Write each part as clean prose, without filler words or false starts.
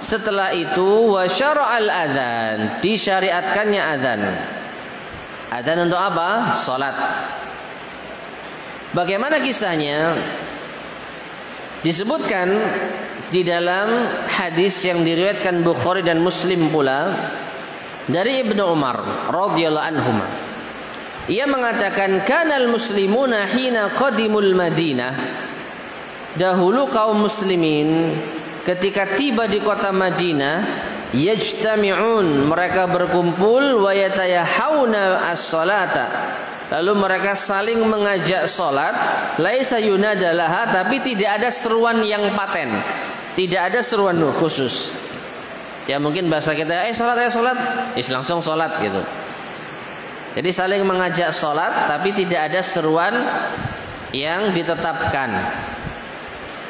setelah itu wa syara'al adzan, disyariatkannya adzan. Adzan untuk apa? Salat. Bagaimana kisahnya? Disebutkan di dalam hadis yang diriwayatkan Bukhari dan Muslim pula dari Ibnu Umar radhiyallahu anhuma. Ia mengatakan kanal muslimuna hina qadimul Madinah. Dahulu kaum muslimin ketika tiba di kota Madinah, yajtami'un, mereka berkumpul, wa yatayahawna as-salata, lalu mereka saling mengajak salat, laisa yunada laha, tapi tidak ada seruan yang paten, tidak ada seruan khusus. Ya mungkin bahasa kita, salat, langsung salat gitu. Jadi saling mengajak salat, tapi tidak ada seruan yang ditetapkan.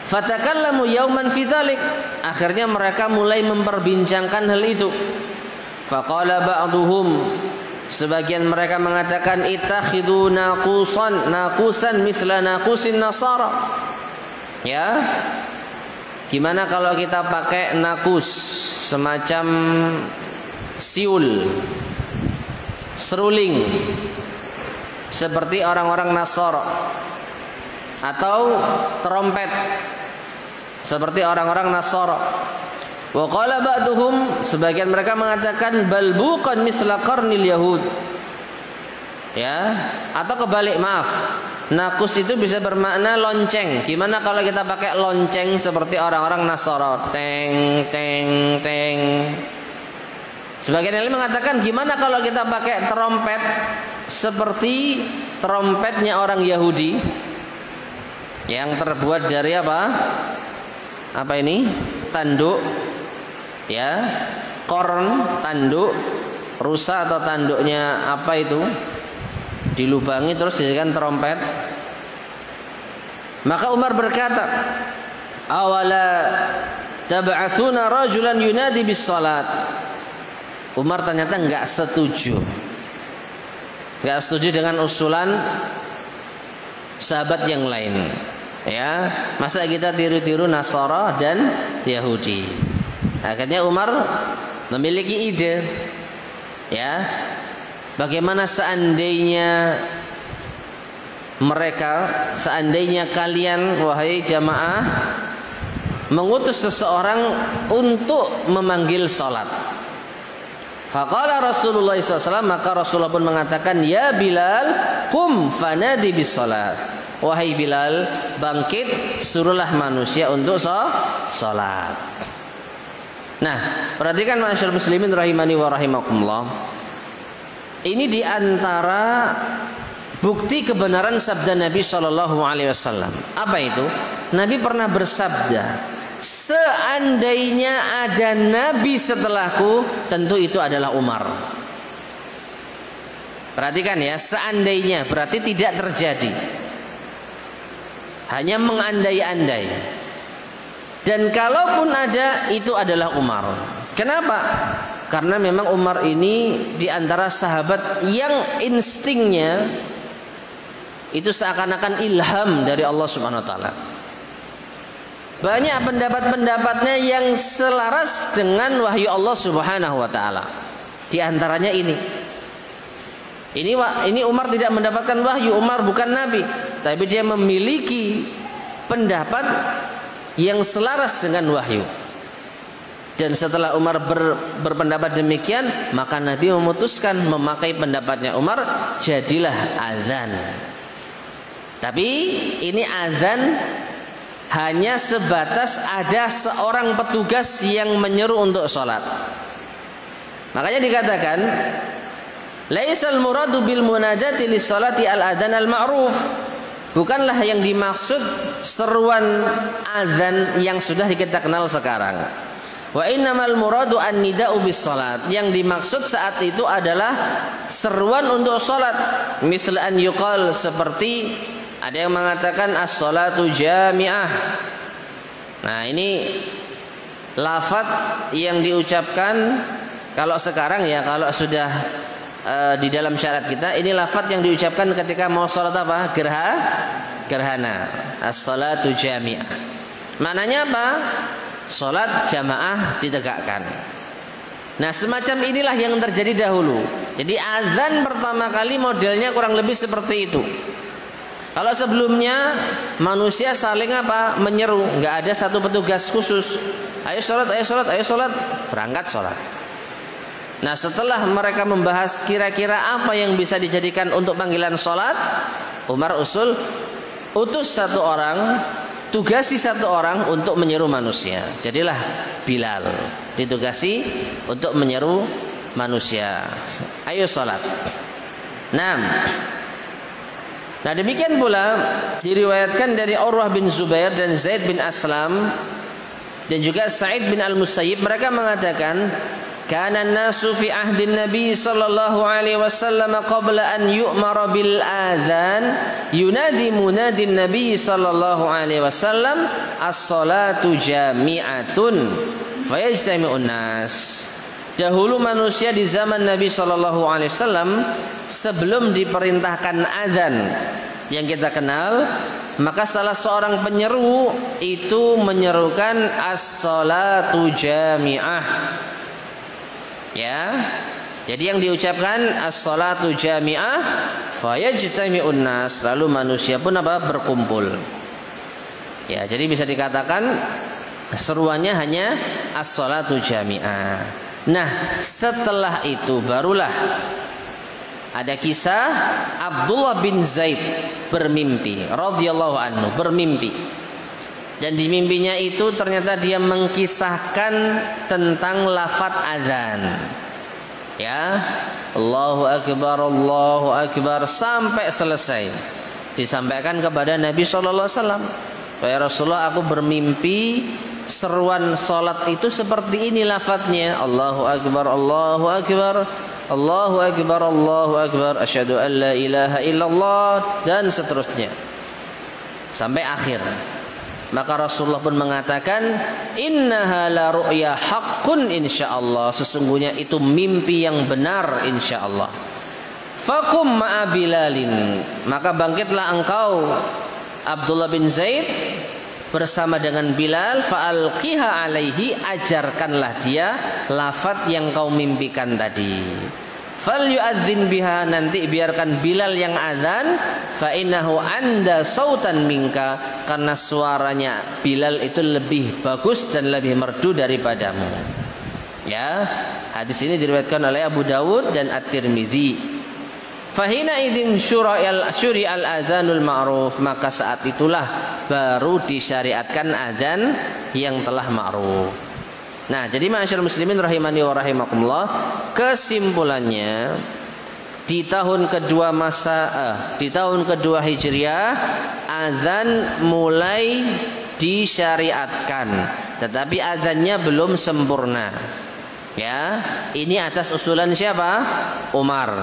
Fatakallamu yauman fi dzalik, akhirnya mereka mulai memperbincangkan hal itu. Faqala ba'duhum, sebagian mereka mengatakan ittakhidhu naqusan misla naqusin nasara. Ya, gimana kalau kita pakai nakus, semacam siul, seruling, seperti orang-orang Nasara, atau trompet seperti orang-orang Nasara. Wa qala ba'duhum, sebagian mereka mengatakan balbuqan misla qarnil yahud. Ya, atau kebalik, maaf. Nakus itu bisa bermakna lonceng. Gimana kalau kita pakai lonceng seperti orang-orang Nasara? Teng teng teng. Sebagian yang lain mengatakan gimana kalau kita pakai trompet seperti trompetnya orang Yahudi yang terbuat dari apa? Apa ini? Tanduk, ya, korn, tanduk, rusa atau tanduknya apa itu? Dilubangi terus dijadikan trompet. Maka Umar berkata, awala tab'atsuna rajulan yunadi bis salat. Umar ternyata enggak setuju dengan usulan sahabat yang lain. Ya, masa kita tiru-tiru Nasara dan Yahudi. Akhirnya Umar memiliki ide. Ya, bagaimana seandainya kalian wahai jamaah mengutus seseorang untuk memanggil salat. Faqala Rasulullah SAW, maka Rasulullah pun mengatakan, ya Bilal, qum fanadi bis salat. Wahai Bilal, bangkit, suruhlah manusia untuk salat. Nah, perhatikan ma'asyiral muslimin rahimani wa rahimakumullah. Ini diantara bukti kebenaran sabda Nabi SAW. Apa itu? Nabi pernah bersabda, seandainya ada Nabi setelahku, tentu itu adalah Umar. Perhatikan ya, seandainya berarti tidak terjadi, hanya mengandai-andai. Dan kalaupun ada, itu adalah Umar. Kenapa? Karena memang Umar ini diantara sahabat yang instingnya itu seakan-akan ilham dari Allah Subhanahu Wa Taala. Banyak pendapat-pendapatnya yang selaras dengan wahyu Allah Subhanahu Wa Taala. Di antaranya ini Umar tidak mendapatkan wahyu. Umar bukan nabi, tapi dia memiliki pendapat yang selaras dengan wahyu. Dan setelah Umar berpendapat demikian, maka Nabi memutuskan memakai pendapatnya Umar, jadilah azan. Tapi ini azan hanya sebatas ada seorang petugas yang menyeru untuk sholat. Makanya dikatakan, laisal muradu bil munadati lis salati al adzan al ma'ruf. Bukanlah yang dimaksud seruan azan yang sudah kita kenal sekarang. Wa innamal muradu an nida'u bis salat. Yang dimaksud saat itu adalah seruan untuk salat. Misal an yuqal, seperti ada yang mengatakan as-salatu jami'ah. Nah, ini lafaz yang diucapkan kalau sekarang ya, kalau sudah di dalam syariat kita, ini lafaz yang diucapkan ketika mau salat apa? Gerhana. As-salatu jami'ah. Maknanya apa? sholat jamaah ditegakkan. Nah, semacam inilah yang terjadi dahulu. Jadi azan pertama kali modelnya kurang lebih seperti itu. Kalau sebelumnya manusia saling apa? Menyeru, nggak ada satu petugas khusus. Ayo sholat, ayo sholat, ayo sholat, berangkat sholat. Nah, setelah mereka membahas kira-kira apa yang bisa dijadikan untuk panggilan sholat, Umar utus satu orang, tugasi satu orang untuk menyeru manusia. Jadilah Bilal ditugasi untuk menyeru manusia. Ayo sholat. Nah, demikian pula diriwayatkan dari Urwah bin Zubair dan Zaid bin Aslam dan juga Sa'id bin Al-Musayyib, mereka mengatakan kana an-nasu fi ahdin Nabi sallallahu alaihi wasallam qabla an yu'mara bil adzan yunadi munadin Nabi sallallahu alaihi wasallam as-salatu jami'atun fayajtami'un nas. Dahulu manusia di zaman Nabi sallallahu alaihi wasallam sebelum diperintahkan adzan yang kita kenal, maka salah seorang penyeru itu menyerukan as-salatu jami'ah. Ya. Jadi yang diucapkan as-salatu jami'ah fayajtami'un nas, lalu manusia pun apa? Berkumpul. Ya, jadi bisa dikatakan seruannya hanya as-salatu jami'ah. Nah, setelah itu barulah ada kisah Abdullah bin Zaid bermimpi, radhiyallahu anhu, bermimpi. Dan di mimpinya itu ternyata dia mengkisahkan tentang lafaz azan. Ya, Allahu akbar sampai selesai. Disampaikan kepada Nabi sallallahu alaihi wasallam, "Ya Rasulullah, aku bermimpi seruan salat itu seperti ini lafadznya, Allahu akbar, Allahu akbar, Allahu akbar, Allahu akbar, asyhadu an la ilaha illallah," dan seterusnya sampai akhir. Maka Rasulullah pun mengatakan, innaha la ru'ya haqqun insyaallah, sesungguhnya itu mimpi yang benar insyaallah. Fakum ma'a Bilalin, maka bangkitlah engkau Abdullah bin Zaid bersama dengan Bilal, fa'alqiha alaihi, ajarkanlah dia lafaz yang kau mimpikan tadi. Fal yu'adzin biha, nanti biarkan Bilal yang azan, fa innahu anda sautan minka, karena suaranya Bilal itu lebih bagus dan lebih merdu daripadamu. Ya, hadis ini diriwayatkan oleh Abu Dawud dan At-Tirmidzi. Fahina idin syuri'al adzanul ma'ruf, maka saat itulah baru disyariatkan azan yang telah ma'ruf. Nah, jadi ma'asyiral muslimin rahimani wa rahimakumullah, kesimpulannya di tahun kedua di tahun kedua Hijriah azan mulai disyariatkan, tetapi azannya belum sempurna. Ya, ini atas usulan siapa? Umar.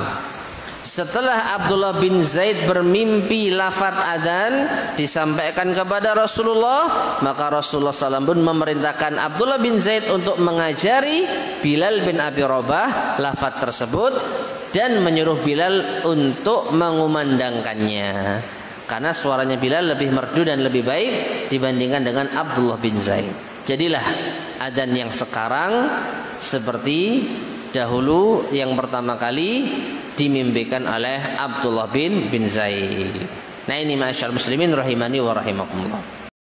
Setelah Abdullah bin Zaid bermimpi lafaz adzan disampaikan kepada Rasulullah, maka Rasulullah SAW pun memerintahkan Abdullah bin Zaid untuk mengajari Bilal bin Abi Rabah lafaz tersebut dan menyuruh Bilal untuk mengumandangkannya, karena suaranya Bilal lebih merdu dan lebih baik dibandingkan dengan Abdullah bin Zaid. Jadilah adzan yang sekarang seperti dahulu yang pertama kali dimimpikan oleh Abdullah bin Zaid. Nah, ini ma'asyiral muslimin rahimani wa rahimakumullah.